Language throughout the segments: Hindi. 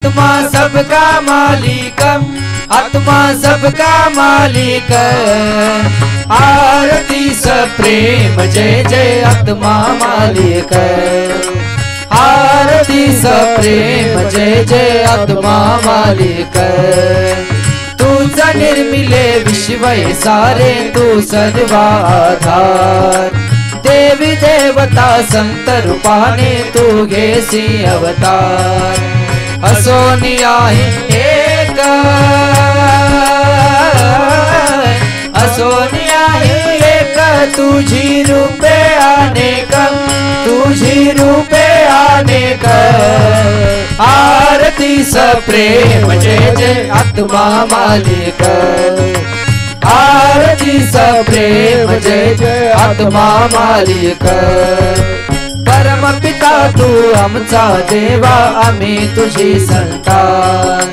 आत्मा सबका मालिक, आत्मा सबका मालिक। आरती सप्रेम जय जय आत्मा मालिक। आरती सप्रेम जय जय आत्मा मालिक। तुझ निर्मिले विश्व सारे तू सर्वाधार। देवी देवता संत रूपाने तू घेसी अवतार। असोनी आहे एक, असोनी आहे एक, तुझी रूपे अनेक, तुझी रूपे अनेक। आरती सप्रेम जय जय आत्मा मालिक। आरती सप्रेम जय जय आत्मा मालिक। परम पिता तू आमचा देवा, आम्ही तुझी संतान।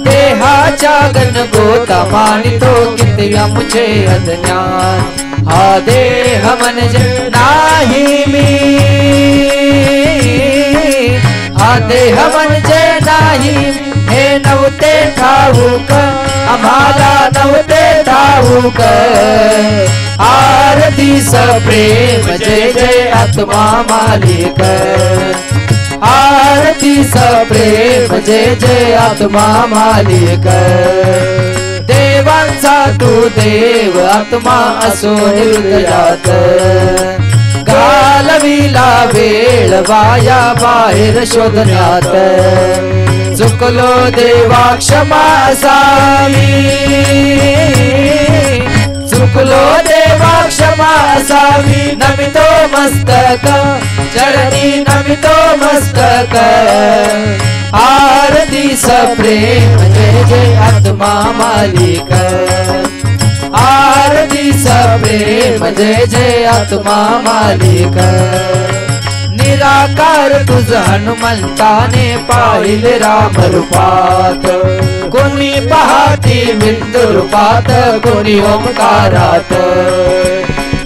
देहाच्या गणगोता मानितो किती आमचे अज्ञान। हा देह म्हणजे नाही मी, हा देह म्हणजे नाही, हे नव्हते ठाऊक आम्हाला, नव्हते ठाऊक। आरती सप्रेम जय जय आत्मा मालिक। आरती सप्रेम जय जय आत्मा मालिक। देवांचा तू देव आत्मा असो हृदयात। घालविला वेळ वाया बाहेर शोधण्यात। चुकलो देवा क्षमा असावी, चुकलो देवा क्षमा असावी। नमितो मस्तक चरणी नमितो मस्तक। आरती सप्रेम जय जय आत्मा मालिक। आरती सप्रेम जय जय आत्मा मालिक। निराकार तुझ हनुमंताने पाहिले राम रूपात। कोणी पाहती बिंदू रूपात, कोणी ओंकारात।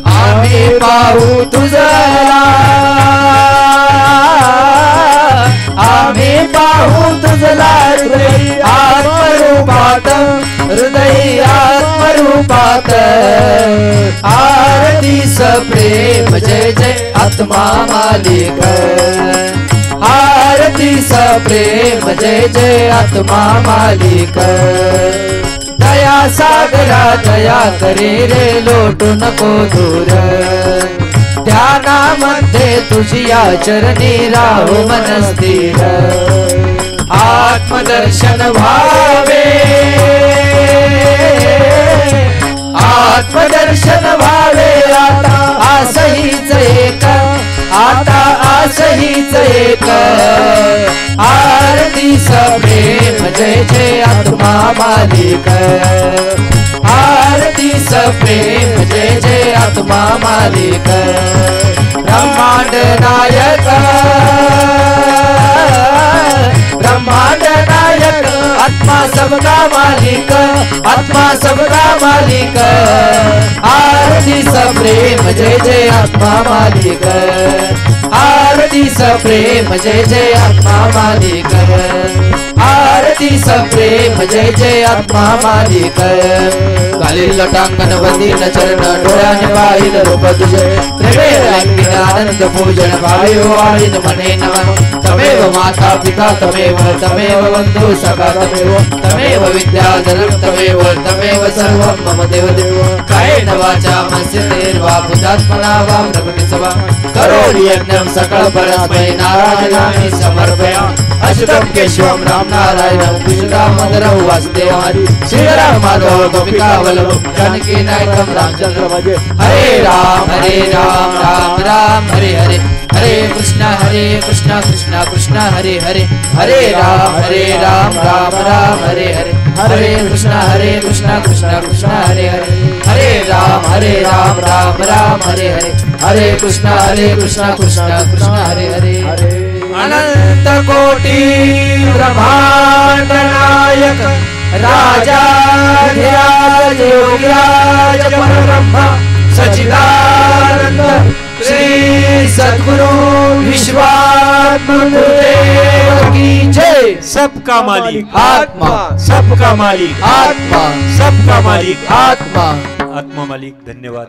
आम्ही पाहू तुझला, आम्ही पाहू तुझला हृदय आत्मरूपात, हृदय आत्मरूपात। आरती सप्रेम जय जय आत्मा मालिक। आरती सप्रेम जय जय आत्मा मालिक। दया सागरा दया करे रे लोटू नको दूर। ध्यानामध्ये तुझिया चरणी राहो मन स्थिर। आत्मदर्शन व्हावे, आत्मदर्शन व्हावे आता आसहीच एक, आता आसहीच एक। आरती सप्रेम जय जय आत्मा मालिक। आरती सप्रेम जय जय आत्मा मालिक। ब्रह्मांड नायक, ब्रह्मांड नायक आत्मा सबका मालिक, आत्मा सबका मालिक। आरती सप्रेम जय जय आत्मा मालिक। आरती सप्रेम जय जय आत्मा मालिक। आरती सप्रेम जय जय आत्मा मालिक। घालील लोटांगण वंदीन चरण डोळ्याने पाहिल रूप तुझे। प्रेमेर अंकित आनंद पूजन भायो आळीन मने नमः। तमेव माता पिता तमेव, तमेव बंधु सखा तमेव, तमेव विद्याधरं तमेव, तमेव सर्वं मम देवदेव। कायेन वाचा मनसेर्वा बुद्धात्मना वा प्रकृतिस्थ वा करोमि यज्ञं सकल परस्मै नारायणाय समर्पयामि। अच्युतं केशवं राम नारायणं कृष्णदामोदरं वासुदेवं। श्रीराम माधव गोपिका वल्लभ जानकी नायकं रामचंद्र भजे। हरे राम राम राम हरे हरे। हरे कृष्ण कृष्ण कृष्ण हरे हरे। हरे राम राम राम हरे हरे। हरे कृष्ण कृष्ण कृष्ण हरे हरे। हरे राम राम राम हरे हरे। हरे कृष्ण कृष्ण कृष्ण हरे हरे। अनंत कोटि ब्रह्मांड नायक राजाधिराज योगिराज परब्रह्म सच्चिदानंद श्री सद्गुरु विश्वात्मा गुरुदेव की जय। सबका मालिक आत्मा, सबका मालिक आत्मा, सबका मालिक आत्मा। आत्मा मालिक। धन्यवाद।